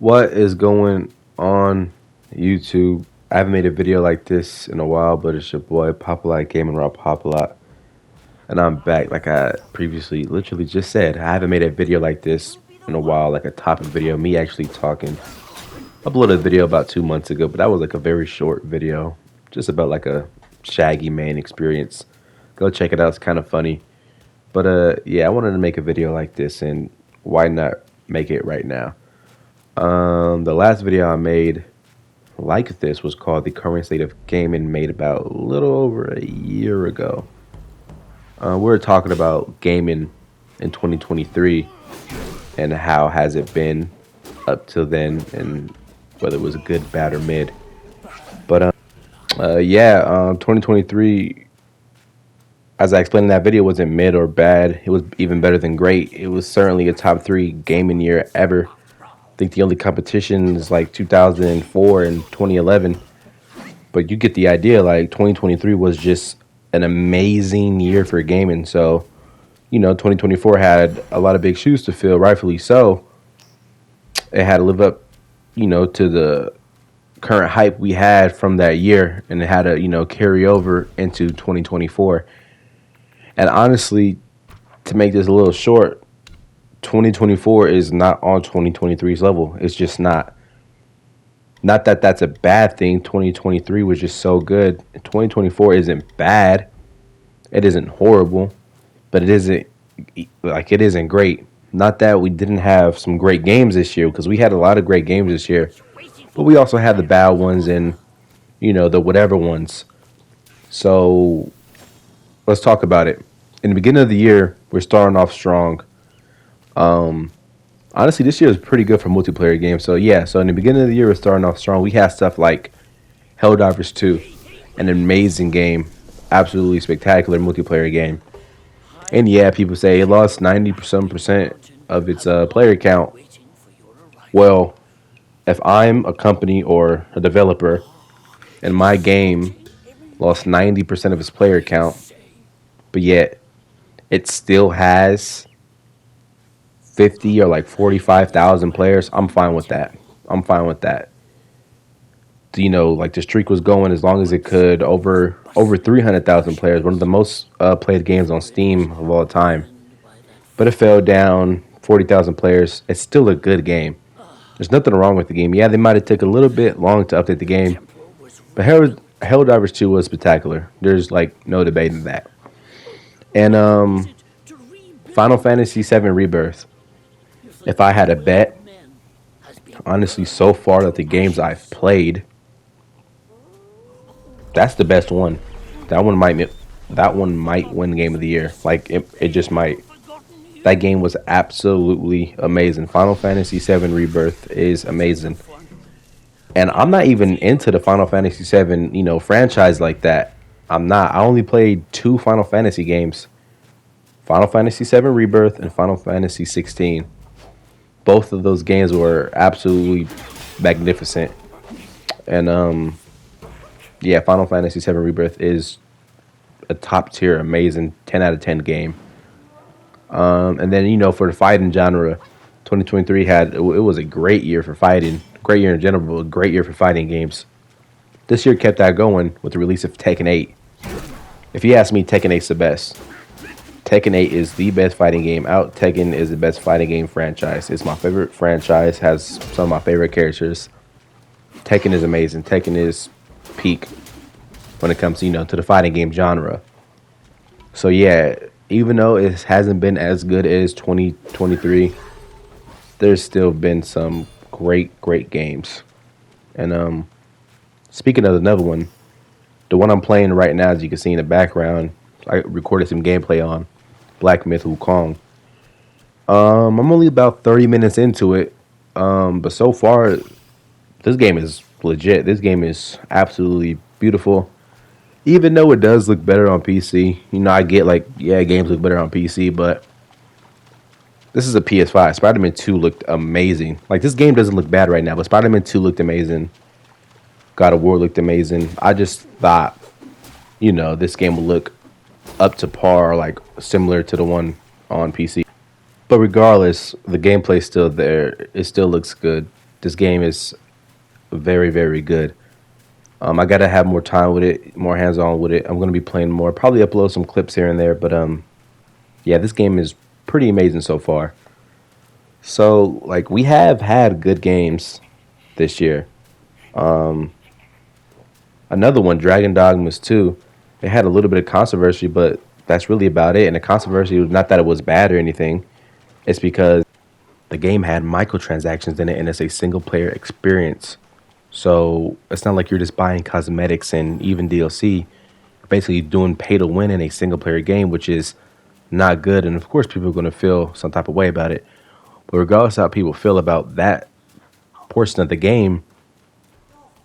What is going on YouTube? I haven't made a video like this in a while, but it's your boy Popalot Gaming Raw Popalot, and I'm back. Like I previously literally just said, I haven't made a video like this in a while, like a topic video, me actually talking. I uploaded a video about 2 months ago, but that was like a very short video, just about like a Shaggy Man experience. Go check it out, it's kind of funny. But yeah, I wanted to make a video like this, and why not make it right now? The last video I made like this was called The Current State of Gaming, made about a little over a year ago. We were talking about gaming in 2023 and how has it been up till then, and whether it was good, bad, or mid. But yeah, 2023, as I explained in that video, wasn't mid or bad. It was even better than great. It was certainly a top 3 gaming year ever. I think the only competition is like 2004 and 2011. But you get the idea, like 2023 was just an amazing year for gaming. So, 2024 had a lot of big shoes to fill, rightfully so. It had to live up, to the current hype we had from that year, and it had to, carry over into 2024. And honestly, to make this a little short, 2024 is not on 2023's level. It's just not. Not that that's a bad thing. 2023 was just so good. 2024 isn't bad. It isn't horrible, but it isn't great. Not that we didn't have some great games this year, because we had a lot of great games this year, but we also had the bad ones and the whatever ones. So let's talk about it. In the beginning of the year, we're starting off strong. Honestly, this year is pretty good for multiplayer games. So yeah, so in the beginning of the year, we're starting off strong. We had stuff like Helldivers 2, an amazing game, absolutely spectacular multiplayer game. And yeah, people say it lost 90% of its player count. Well, if I'm a company or a developer and my game lost 90% of its player count, but yet it still has 50 or like 45,000 players, I'm fine with that. I'm fine with that. Like the streak was going as long as it could, over 300,000 players, one of the most played games on Steam of all time. But it fell down 40,000 players. It's still a good game. There's nothing wrong with the game. Yeah, they might have taken a little bit long to update the game, but Helldivers 2 was spectacular. There's like no debating that. And Final Fantasy VII Rebirth. If I had a bet, honestly, so far that the games I've played, that's the best one. That one might win Game of the Year. Like it just might. That game was absolutely amazing. Final Fantasy VII Rebirth is amazing. And I'm not even into the Final Fantasy VII, franchise like that. I'm not. I only played 2 Final Fantasy games. Final Fantasy VII Rebirth and Final Fantasy 16. Both of those games were absolutely magnificent. And yeah, Final Fantasy VII Rebirth is a top tier, amazing 10 out of 10 game. And then for the fighting genre, 2023 it was a great year for fighting, great year in general, but a great year for fighting games. This year kept that going with the release of Tekken 8. If you ask me, Tekken 8's the best. Tekken 8 is the best fighting game out. Tekken is the best fighting game franchise. It's my favorite franchise, has some of my favorite characters. Tekken is amazing. Tekken is peak when it comes to the fighting game genre. So yeah, even though it hasn't been as good as 2023, there's still been some great games. And speaking of another one, the one I'm playing right now, as you can see in the background, I recorded some gameplay on Black Myth Wukong. I'm only about 30 minutes into it, but so far, this game is legit. This game is absolutely beautiful. Even though it does look better on PC, I get games look better on PC, but this is a PS5. Spider-Man 2 looked amazing. Like, this game doesn't look bad right now, but Spider-Man 2 looked amazing. God of War looked amazing. I just thought, this game would look up to par, like similar to the one on PC. But regardless, the gameplay's still there. It still looks good. This game is very, very good. I gotta have more time with it, more hands on with it. I'm gonna be playing more. Probably upload some clips here and there, but yeah, this game is pretty amazing so far. So like we have had good games this year. Um, Another one, Dragon Dogmas 2. It had a little bit of controversy, but that's really about it. And the controversy was not that it was bad or anything. It's because the game had microtransactions in it, and it's a single player experience. So it's not like you're just buying cosmetics and even DLC. Basically, doing pay to win in a single player game, which is not good. And of course, people are going to feel some type of way about it. But regardless of how people feel about that portion of the game,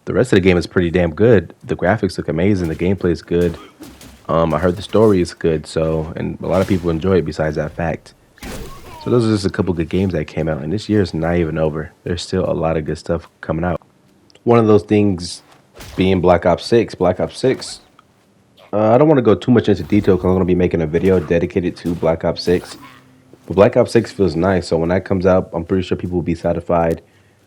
the rest of the game is pretty damn good. The graphics look amazing. The gameplay is good. I heard the story is good. So, and a lot of people enjoy it. Besides that fact, so those are just a couple good games that came out. And this year is not even over. There's still a lot of good stuff coming out. One of those things being Black Ops 6. Black Ops 6. I don't want to go too much into detail because I'm going to be making a video dedicated to Black Ops 6. But Black Ops 6 feels nice. So when that comes out, I'm pretty sure people will be satisfied.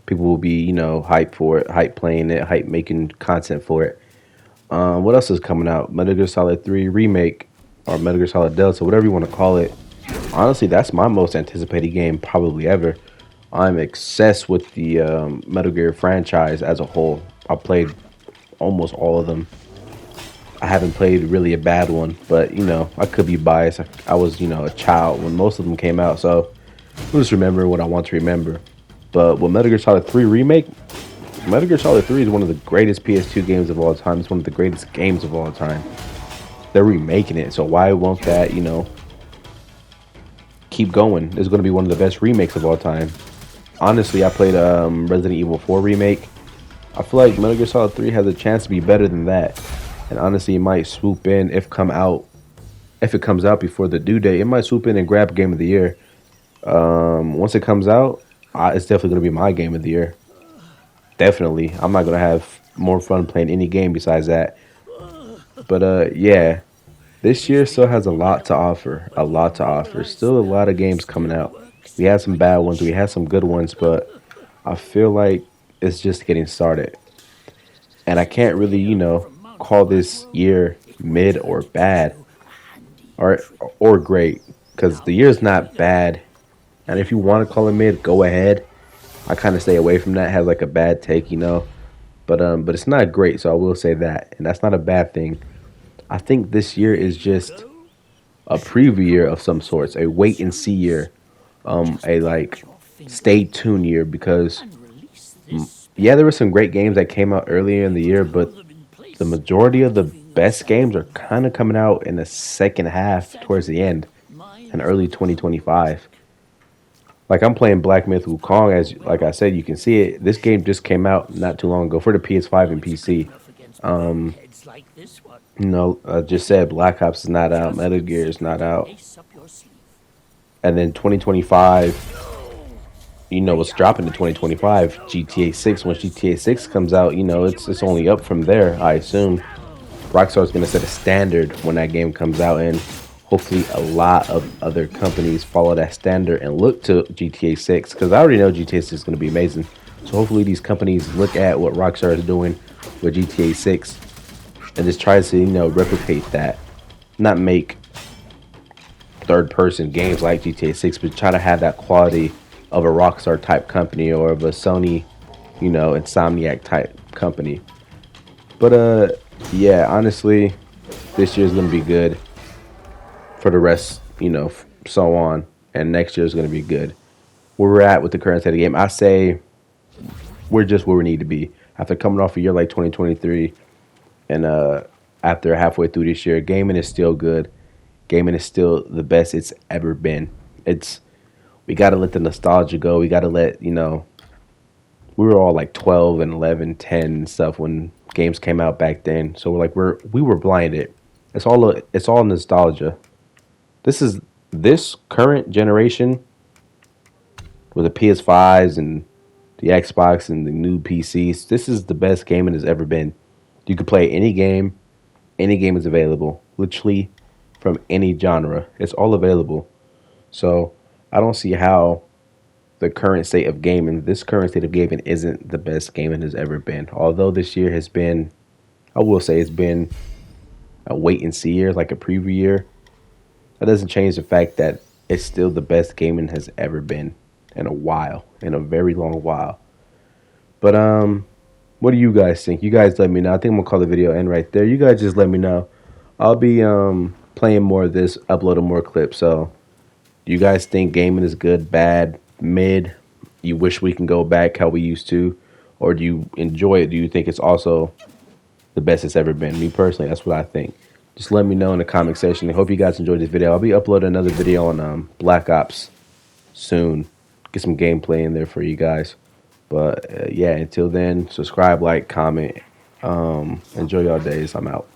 People will be, hype for it, hype playing it, hype making content for it. What else is coming out? Metal Gear Solid 3 Remake or Metal Gear Solid Delta, whatever you want to call it. Honestly, that's my most anticipated game probably ever. I'm obsessed with the Metal Gear franchise as a whole. I played almost all of them. I haven't played really a bad one, but I could be biased. I was a child when most of them came out, so I'll just remember what I want to remember. But with Metal Gear Solid 3 Remake, Metal Gear Solid 3 is one of the greatest PS2 games of all time. It's one of the greatest games of all time. They're remaking it, so why won't that, keep going? It's going to be one of the best remakes of all time. Honestly, I played Resident Evil 4 Remake. I feel like Metal Gear Solid 3 has a chance to be better than that. And honestly, it might swoop in if it comes out before the due date. It might swoop in and grab Game of the Year. Once it comes out, it's definitely going to be my Game of the Year. Definitely. I'm not going to have more fun playing any game besides that. But yeah, this year still has a lot to offer. A lot to offer. Still a lot of games coming out. We had some bad ones. We had some good ones. But I feel like it's just getting started. And I can't really, call this year mid or bad or great, because the year's not bad. And if you want to call it mid, go ahead. I kind of stay away from that. Has like a bad take, but it's not great, so I will say that, and that's not a bad thing. I think this year is just a preview year of some sorts, a wait and see year, a like stay tuned year, because yeah, there were some great games that came out earlier in the year, but the majority of the best games are kind of coming out in the second half, towards the end, and early 2025. Like I'm playing Black Myth Wukong, as like I said, you can see it. This game just came out not too long ago for the PS5 and PC. Um, I just said Black Ops is not out, Metal Gear is not out, and then 2025. What's dropping to 2025? GTA 6. Once GTA 6 comes out, it's only up from there. I assume Rockstar's gonna set a standard when that game comes out, and hopefully a lot of other companies follow that standard and look to GTA 6, because I already know GTA 6 is going to be amazing. So hopefully these companies look at what Rockstar is doing with GTA 6 and just try to, replicate that. Not make third-person games like GTA 6, but try to have that quality of a Rockstar type company or of a Sony, Insomniac type company. But yeah, honestly, this year's going to be good. For the rest, so on. And next year is going to be good. Where we're at with the current state of the game, I say we're just where we need to be. After coming off a year like 2023, and after halfway through this year, gaming is still good. Gaming is still the best it's ever been. We got to let the nostalgia go. We got to let, we were all like 12 and 11, 10 and stuff when games came out back then. So we were blinded. It's all nostalgia. This current generation with the PS5s and the Xbox and the new PCs. This is the best gaming has ever been. You can play any game. Any game is available. Literally from any genre. It's all available. So I don't see how the current state of gaming, this current state of gaming isn't the best gaming has ever been. Although this year has been, I will say, it's been a wait and see year, like a preview year. That doesn't change the fact that it's still the best gaming has ever been in a while, in a very long while. But what do you guys think? You guys let me know. I think I'm gonna call the video end right there. You guys just let me know. I'll be playing more of this, uploading more clips. So, do you guys think gaming is good, bad, mid? You wish we can go back how we used to, or do you enjoy it? Do you think it's also the best it's ever been? Me personally, that's what I think. Just let me know in the comment section. I hope you guys enjoyed this video. I'll be uploading another video on Black Ops soon. Get some gameplay in there for you guys. But yeah, until then, subscribe, like, comment. Enjoy y'all days. I'm out.